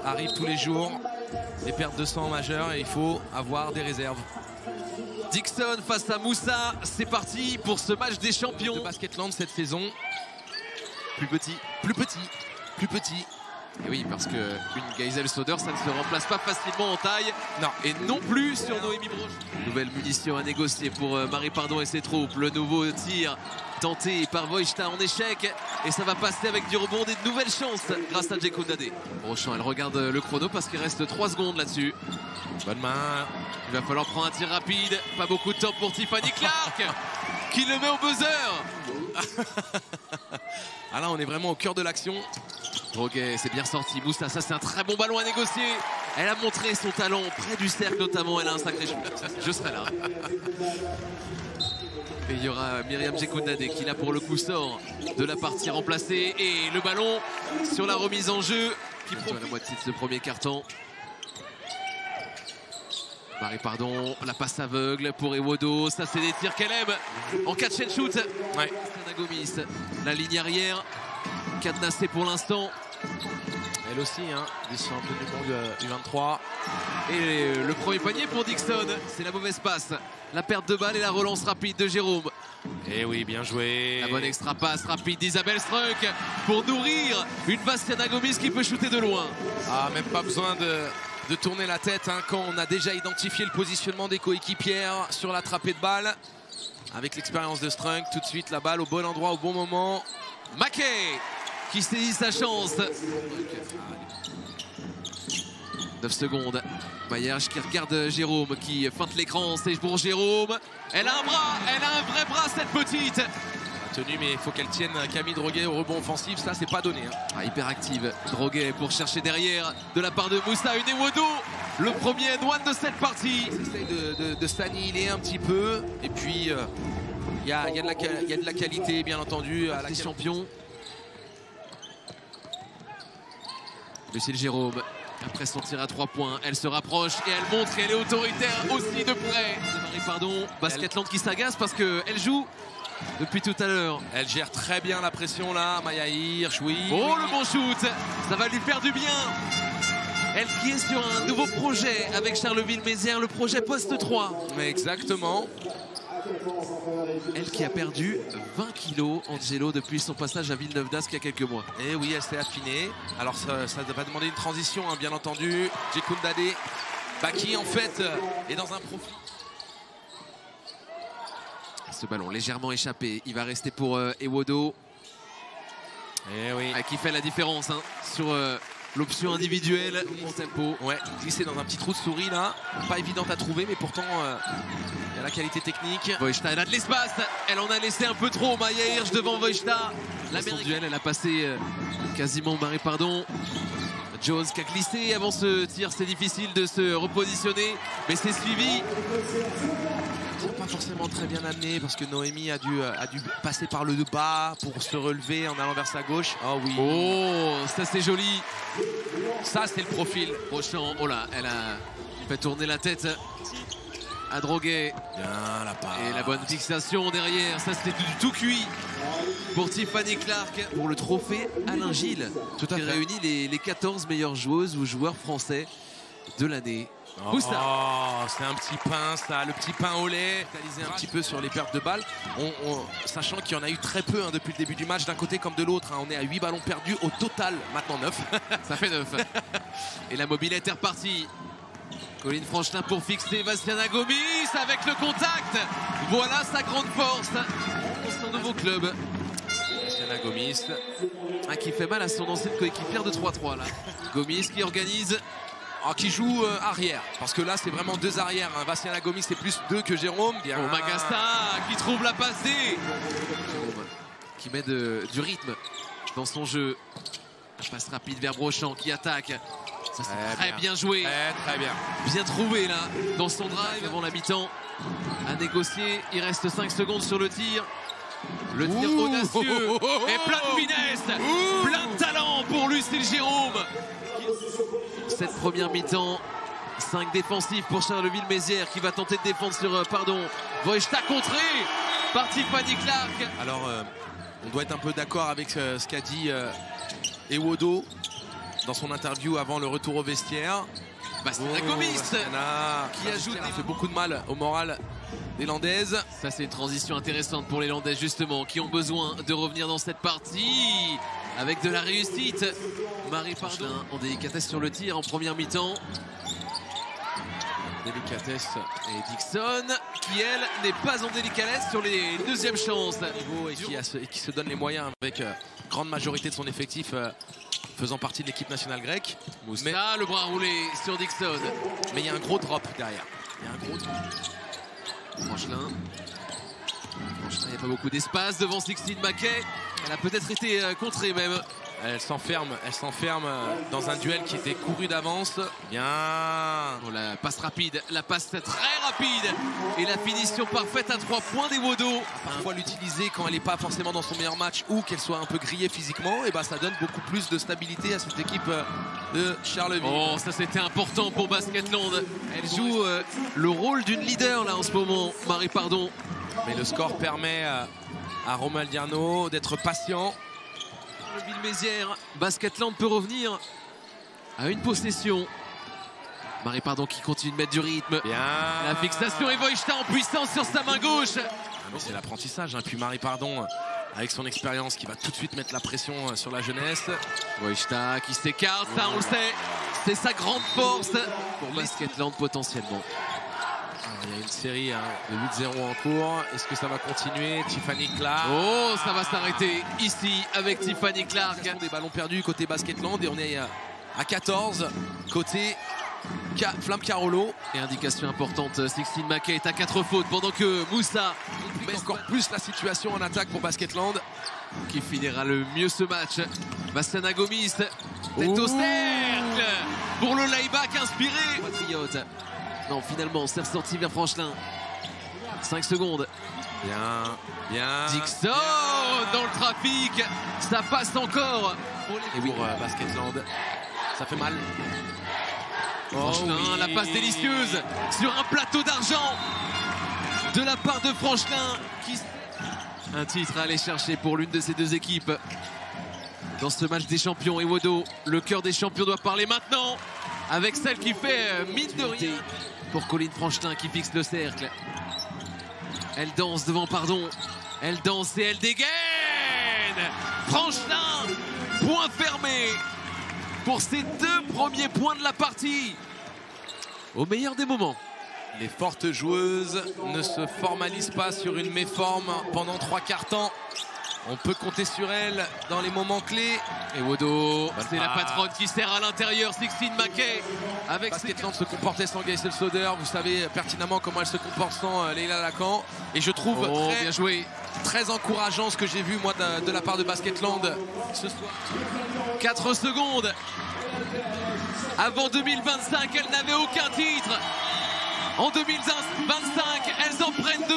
arrivent tous les jours, des pertes de sang majeures et il faut avoir des réserves. Dixon face à Moussa, c'est parti pour ce match des champions. De Basketland cette saison. Plus petit. Et oui, parce qu'une Geisel Soder, ça ne se remplace pas facilement en taille. Non. Et non plus sur Noémie Broch. Nouvelle munition à négocier pour Marie Pardon et ses troupes. Le nouveau tir tenté par Wojta en échec. Et ça va passer avec du rebond et de nouvelles chances grâce à Djekundade. Brochant, elle regarde le chrono parce qu'il reste 3 secondes là-dessus. Bonne main. Il va falloir prendre un tir rapide. Pas beaucoup de temps pour Tiffany Clark qui le met au buzzer. Ah là, on est vraiment au cœur de l'action. Droguet, c'est bien sorti. Moussa, ça c'est un très bon ballon à négocier. Elle a montré son talent près du cercle notamment. Elle a un sacré jeu. Je serai là. Et il y aura Myriam Djekundade qui là pour le coup sort de la partie remplacée. Et le ballon sur la remise en jeu qui prend la moitié de ce premier carton. Marie Pardon, la passe aveugle pour Ewodo. Ça c'est des tirs qu'elle aime en catch and shoot. Ouais. Gomis, la ligne arrière cadenassée pour l'instant. Elle aussi, hein, des champions du monde U23. Et le premier panier pour Dixon, c'est la mauvaise passe. La perte de balle et la relance rapide de Jérôme. Et oui, bien joué. La bonne extra passe rapide d'Isabelle Strunk pour nourrir une Bastiana Gomis qui peut shooter de loin. Ah, même pas besoin de tourner la tête hein, quand on a déjà identifié le positionnement des coéquipières sur l'attrapée de balle. Avec l'expérience de Strunk, tout de suite la balle au bon endroit, au bon moment. Mackay qui saisit sa chance. 9 secondes. Maillage qui regarde Jérôme qui feinte l'écran. C'est pour Jérôme. Elle a un bras, elle a un vrai bras cette petite. Tenue, mais il faut qu'elle tienne Camille Droguet au rebond offensif. Ça, c'est pas donné. Hein. Ah, hyper active. Droguet pour chercher derrière de la part de Moussa une Ewodo. Le premier N1 de cette partie. Il essaye de s'annihiler un petit peu. Et puis, il y a de la qualité, bien entendu. À la champion. Lucille Jérôme, après son tir à 3 points, elle se rapproche et elle montre qu'elle est autoritaire aussi de près. Marie Pardon, Basketland qui s'agace parce qu'elle joue depuis tout à l'heure. Elle gère très bien la pression là, Maya Hirsch, oui. Oh, le bon shoot, ça va lui faire du bien. Elle qui est sur un nouveau projet avec Charleville-Mézières, le projet Poste 3. Mais exactement. Elle qui a perdu 20 kilos, Angelo, depuis son passage à Villeneuve d'Ascq il y a quelques mois. Et oui, elle s'est affinée. Alors ça va demander une transition, hein, bien entendu. Djekundade, qui en fait est dans un profil. Ce ballon légèrement échappé, il va rester pour Ewodo. Et oui. Qui fait la différence hein, sur l'option individuelle. Bon tempo. Ouais, glisser dans un petit trou de souris là. Pas évidente à trouver, mais pourtant il y a la qualité technique. Wojta, elle a de l'espace. Elle en a laissé un peu trop. Maya Hirsch devant Wojta. Son duel, elle a passé quasiment Marie Pardon. Jones qui a glissé avant ce tir. C'est difficile de se repositionner, mais c'est suivi. Pas forcément très bien amené parce que Noémie a dû passer par le bas pour se relever en allant vers sa gauche. Oh oui. Oh, ça c'est joli. Ça c'est le profil. Brochant, oh là, elle a fait tourner la tête à Droguet. Bien la passe. Et la bonne fixation derrière, ça c'était du tout cuit pour Tiffany Clark. Pour le trophée Alain Gilles, tout à fait. Réunit les 14 meilleures joueuses ou joueurs français de l'année. Oh, c'est un petit pain, ça, le petit pain au lait, réalisé un petit peu sur les pertes de balles, sachant qu'il y en a eu très peu hein, depuis le début du match, d'un côté comme de l'autre. Hein, on est à 8 ballons perdus, au total, maintenant 9. Ça fait 9. Et la mobilette est repartie. Colline Franchelin pour fixer Bastiana Gomis avec le contact. Voilà sa grande force pour son nouveau club. Bastiana Gomis. Qui fait mal à son ancienne coéquipière de 3-3 là. Gomis qui organise. Qui joue arrière, parce que là c'est vraiment 2 arrières. Hein. Bastiana Gomis c'est plus 2 que Jérôme. Bien. Oh, Magasta qui trouve la passée. Jérôme qui met du rythme dans son jeu. Passe rapide vers Brochant qui attaque. Ça c'est très bien joué. Très bien. Bien trouvé là dans son drive avant la mi-temps. À négocier, il reste 5 secondes sur le tir. Le tir audacieux et plein de finesse, plein de talent pour Lucille Jérôme. Cette première mi-temps, 5 défensifs pour Charleville-Mézières qui va tenter de défendre sur Wojta contré par Tiffany Clark. Alors on doit être un peu d'accord avec ce qu'a dit Ewodo. dans son interview avant le retour au vestiaire. Bastiana Gomis qui ajoute, il fait beaucoup de mal au moral des Landaises. Ça, c'est une transition intéressante pour les Landaises, justement, qui ont besoin de revenir dans cette partie avec de la réussite. Marie Pardon en délicatesse sur le tir en première mi-temps. Délicatesse et Dixon qui, elle, n'est pas en délicatesse sur les deuxièmes chances. Et qui se donne les moyens avec grande majorité de son effectif faisant partie de l'équipe nationale grecque. Moussa, le bras roulé sur Dixon. Mais il y a un gros drop derrière. Il y a un gros drop. Franchelin, il n'y a pas beaucoup d'espace devant Sixtine Mackay. Elle a peut-être été contrée même. Elle s'enferme dans un duel qui était couru d'avance. Bien. Oh, la passe rapide, la passe très rapide. Et la finition parfaite à 3 points des Wodo. Parfois l'utiliser quand elle n'est pas forcément dans son meilleur match ou qu'elle soit un peu grillée physiquement, et bah ça donne beaucoup plus de stabilité à cette équipe de Charleville. Oh, ça c'était important pour Basketland. Elle joue le rôle d'une leader là en ce moment, Marie Pardon. Mais le score permet à Romuald Diarno d'être patient. Le Ville-Mézières, Basketland peut revenir à une possession. Marie Pardon qui continue de mettre du rythme. Bien. La fixation et Wojta en puissance sur sa main gauche. C'est l'apprentissage, hein. Puis Marie Pardon, avec son expérience, qui va tout de suite mettre la pression sur la jeunesse. Wojta qui s'écarte, ça on le sait. C'est sa grande force pour Basketland potentiellement. Il y a une série de 8-0 en cours. Est-ce que ça va continuer? Tiffany Clark. Oh, ça va s'arrêter ici avec Tiffany Clark. Des ballons perdus côté Basketland et on est à 14 côté Flamme Carolo. Et indication importante, Sixtine Mackay est à 4 fautes pendant que Moussa met encore plus la situation en attaque pour Basketland. Qui finira le mieux ce match. Bastiana Gomis, tête au cercle pour le layback inspiré. Patriote. Non, finalement, c'est ressorti vers Franchelin. 5 secondes. Bien. Dixon dans le trafic. Ça passe encore. Et oui, pour Basketland, ça fait mal. Franchelin, la passe délicieuse sur un plateau d'argent de la part de Franchelin. Un titre à aller chercher pour l'une de ces deux équipes dans ce match des champions. Et Wodo, le cœur des champions, doit parler maintenant avec celle qui fait mine de rien pour Colline Franchelin qui fixe le cercle. Elle danse devant Pardon. Elle danse et elle dégaine. Franchelin, point fermé pour ses 2 premiers points de la partie. Au meilleur des moments. Les fortes joueuses ne se formalisent pas sur une méforme pendant 3 quarts temps. On peut compter sur elle dans les moments clés. Et Wodo, c'est la patronne qui sert à l'intérieur, Sixtine Mackay. Avec Basketland se comportait sans Geisel Soder. Vous savez pertinemment comment elle se comporte sans Leila Lacan. Et je trouve bien joué. Très encourageant ce que j'ai vu moi de la part de Basketland ce soir. 4 secondes. Avant 2025, elle n'avait aucun titre. En 2025, elles en prennent 2.